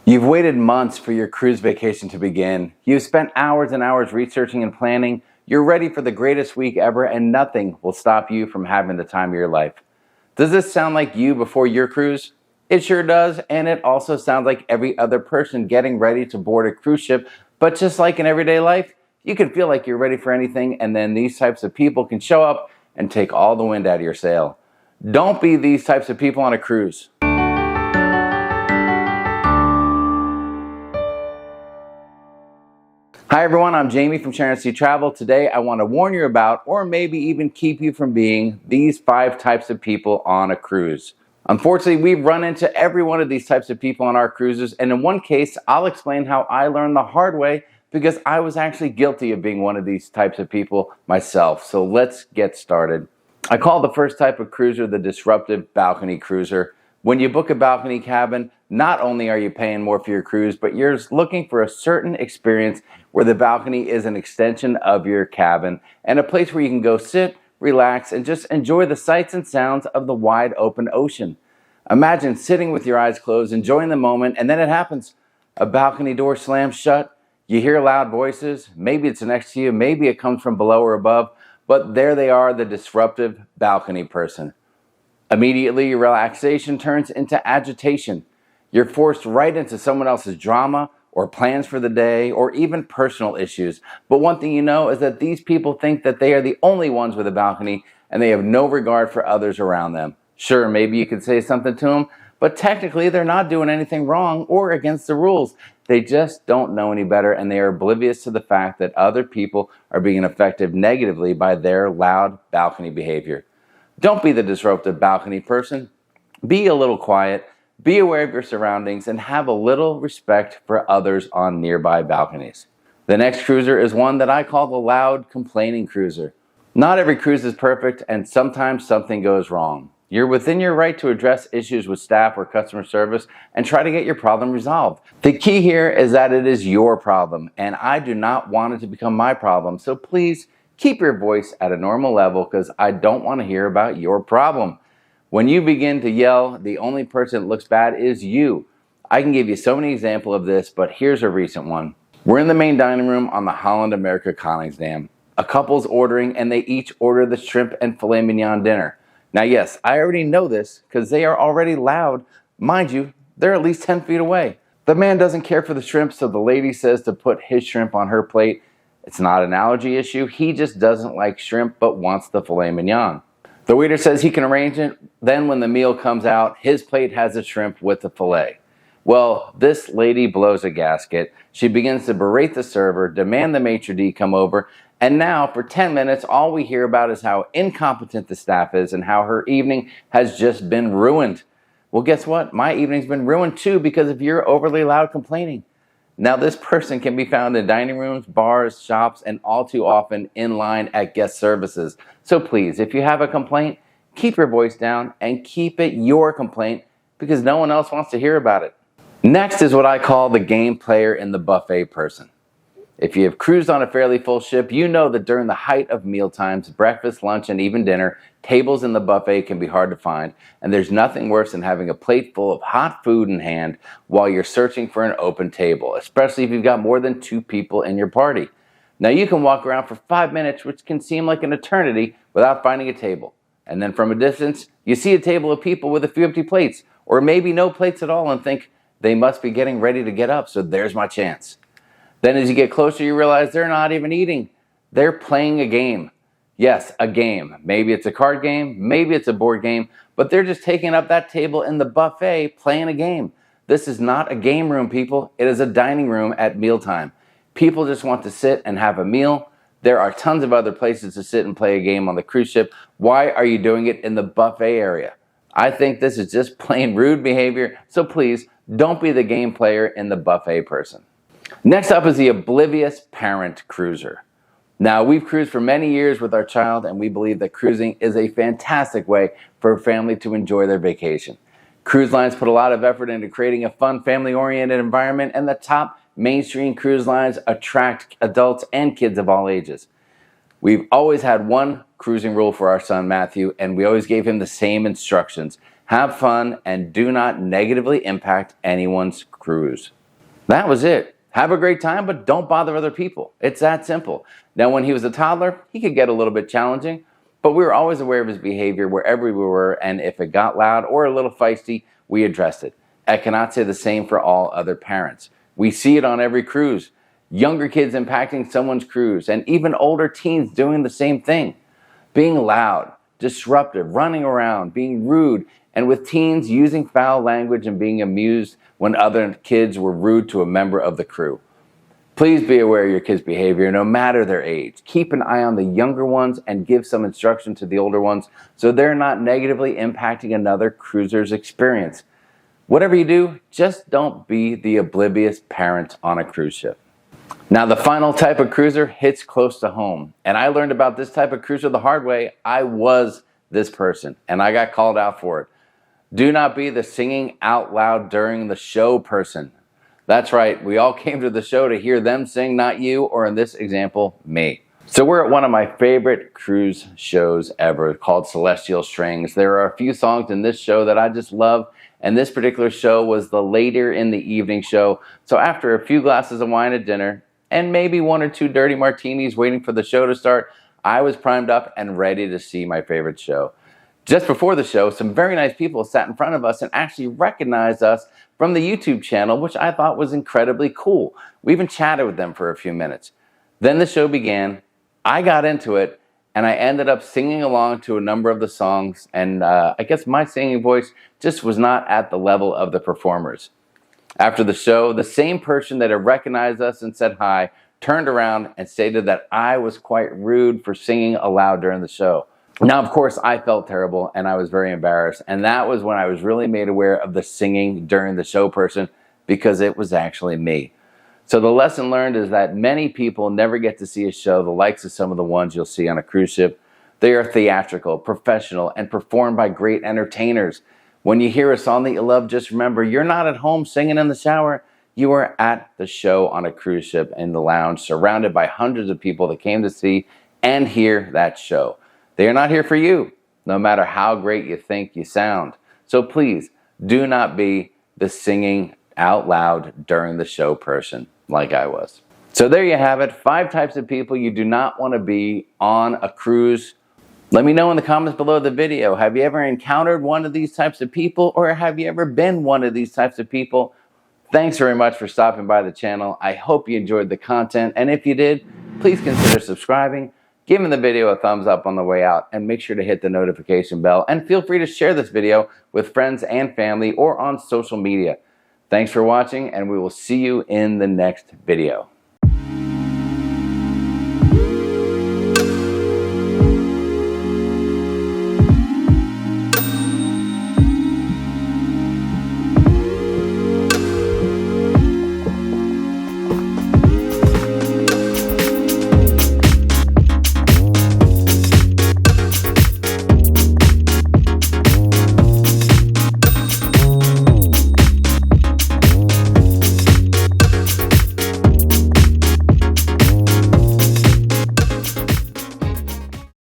You've waited months for your cruise vacation to begin. You've spent hours and hours researching and planning. You're ready for the greatest week ever, and nothing will stop you from having the time of your life. Does this sound like you before your cruise? It sure does, and it also sounds like every other person getting ready to board a cruise ship. But just like in everyday life, you can feel like you're ready for anything, and then these types of people can show up and take all the wind out of your sail. Don't be these types of people on a cruise. Hi everyone, I'm Jamie from Sharon Travel. Today I want to warn you about, or maybe even keep you from being, these 5 types of people on a cruise. Unfortunately, we've run into every one of these types of people on our cruises, and in one case, I'll explain how I learned the hard way because I was actually guilty of being one of these types of people myself. So let's get started. I call the first type of cruiser the disruptive balcony cruiser. When you book a balcony cabin, not only are you paying more for your cruise, but you're looking for a certain experience where the balcony is an extension of your cabin and a place where you can go sit, relax, and just enjoy the sights and sounds of the wide open ocean. Imagine sitting with your eyes closed, enjoying the moment, and then it happens. A balcony door slams shut, you hear loud voices, maybe it's next to you, maybe it comes from below or above, but there they are, the disruptive balcony person. Immediately, your relaxation turns into agitation. You're forced right into someone else's drama or plans for the day or even personal issues. But one thing you know is that these people think that they are the only ones with a balcony and they have no regard for others around them. Sure, maybe you could say something to them, but technically they're not doing anything wrong or against the rules. They just don't know any better, and they are oblivious to the fact that other people are being affected negatively by their loud balcony behavior. Don't be the disruptive balcony person. Be a little quiet, be aware of your surroundings, and have a little respect for others on nearby balconies. The next cruiser is one that I call the loud complaining cruiser. Not every cruise is perfect, and sometimes something goes wrong. You're within your right to address issues with staff or customer service and try to get your problem resolved. The key here is that it is your problem, and I do not want it to become my problem, so please keep your voice at a normal level because I don't want to hear about your problem. When you begin to yell, the only person that looks bad is you. I can give you so many examples of this, but here's a recent one. We're in the main dining room on the Holland America Koningsdam. A couple's ordering and they each order the shrimp and filet mignon dinner. Now yes, I already know this because they are already loud. Mind you, they're at least 10 feet away. The man doesn't care for the shrimp, so the lady says to put his shrimp on her plate. It's not an allergy issue. He just doesn't like shrimp but wants the filet mignon. The waiter says he can arrange it. Then when the meal comes out, his plate has the shrimp with the filet. Well, this lady blows a gasket. She begins to berate the server, demand the maitre d' come over, and now for 10 minutes, all we hear about is how incompetent the staff is and how her evening has just been ruined. Well, guess what? My evening's been ruined too because of your overly loud complaining. Now, this person can be found in dining rooms, bars, shops, and all too often in line at guest services. So please, if you have a complaint, keep your voice down and keep it your complaint because no one else wants to hear about it. Next is what I call the game player in the buffet person. If you have cruised on a fairly full ship, you know that during the height of meal times, breakfast, lunch, and even dinner, tables in the buffet can be hard to find, and there's nothing worse than having a plate full of hot food in hand while you're searching for an open table, especially if you've got more than 2 people in your party. Now you can walk around for 5 minutes, which can seem like an eternity, without finding a table. And then from a distance, you see a table of people with a few empty plates, or maybe no plates at all, and think, they must be getting ready to get up, so there's my chance. Then as you get closer, you realize they're not even eating. They're playing a game. Yes, a game. Maybe it's a card game, maybe it's a board game, but they're just taking up that table in the buffet playing a game. This is not a game room, people. It is a dining room at mealtime. People just want to sit and have a meal. There are tons of other places to sit and play a game on the cruise ship. Why are you doing it in the buffet area? I think this is just plain rude behavior, so please don't be the game player in the buffet person. Next up is the oblivious parent cruiser. Now, we've cruised for many years with our child, and we believe that cruising is a fantastic way for a family to enjoy their vacation. Cruise lines put a lot of effort into creating a fun, family-oriented environment, and the top mainstream cruise lines attract adults and kids of all ages. We've always had one cruising rule for our son, Matthew, and we always gave him the same instructions. Have fun and do not negatively impact anyone's cruise. That was it. Have a great time, but don't bother other people. It's that simple. Now, when he was a toddler, he could get a little bit challenging, but we were always aware of his behavior wherever we were, and if it got loud or a little feisty, we addressed it. I cannot say the same for all other parents. We see it on every cruise. Younger kids impacting someone's cruise, and even older teens doing the same thing. Being loud, disruptive, running around, being rude, and with teens using foul language and being amused when other kids were rude to a member of the crew. Please be aware of your kids' behavior no matter their age. Keep an eye on the younger ones and give some instruction to the older ones so they're not negatively impacting another cruiser's experience. Whatever you do, just don't be the oblivious parent on a cruise ship. Now, the final type of cruiser hits close to home, and I learned about this type of cruiser the hard way. I was this person, and I got called out for it. Do not be the singing out loud during the show person. That's right, we all came to the show to hear them sing, not you, or in this example, me. So we're at one of my favorite cruise shows ever called Celestial Strings. There are a few songs in this show that I just love, and this particular show was the later in the evening show. So after a few glasses of wine at dinner, and maybe one or two dirty martinis waiting for the show to start, I was primed up and ready to see my favorite show. Just before the show, some very nice people sat in front of us and actually recognized us from the YouTube channel, which I thought was incredibly cool. We even chatted with them for a few minutes. Then the show began, I got into it, and I ended up singing along to a number of the songs, and I guess my singing voice just was not at the level of the performers. After the show, the same person that had recognized us and said hi turned around and stated that I was quite rude for singing aloud during the show. Now, of course, I felt terrible and I was very embarrassed, and that was when I was really made aware of the singing during the show person, because it was actually me. So the lesson learned is that many people never get to see a show the likes of some of the ones you'll see on a cruise ship. They are theatrical, professional, and performed by great entertainers. When you hear a song that you love, just remember you're not at home singing in the shower. You are at the show on a cruise ship in the lounge, surrounded by hundreds of people that came to see and hear that show. They are not here for you, no matter how great you think you sound. So please, do not be the singing out loud during the show person like I was. So there you have it, 5 types of people you do not want to be on a cruise. Let me know in the comments below the video, have you ever encountered one of these types of people, or have you ever been one of these types of people? Thanks very much for stopping by the channel. I hope you enjoyed the content, and if you did, please consider subscribing, giving the video a thumbs up on the way out, and make sure to hit the notification bell, and feel free to share this video with friends and family or on social media. Thanks for watching, and we will see you in the next video.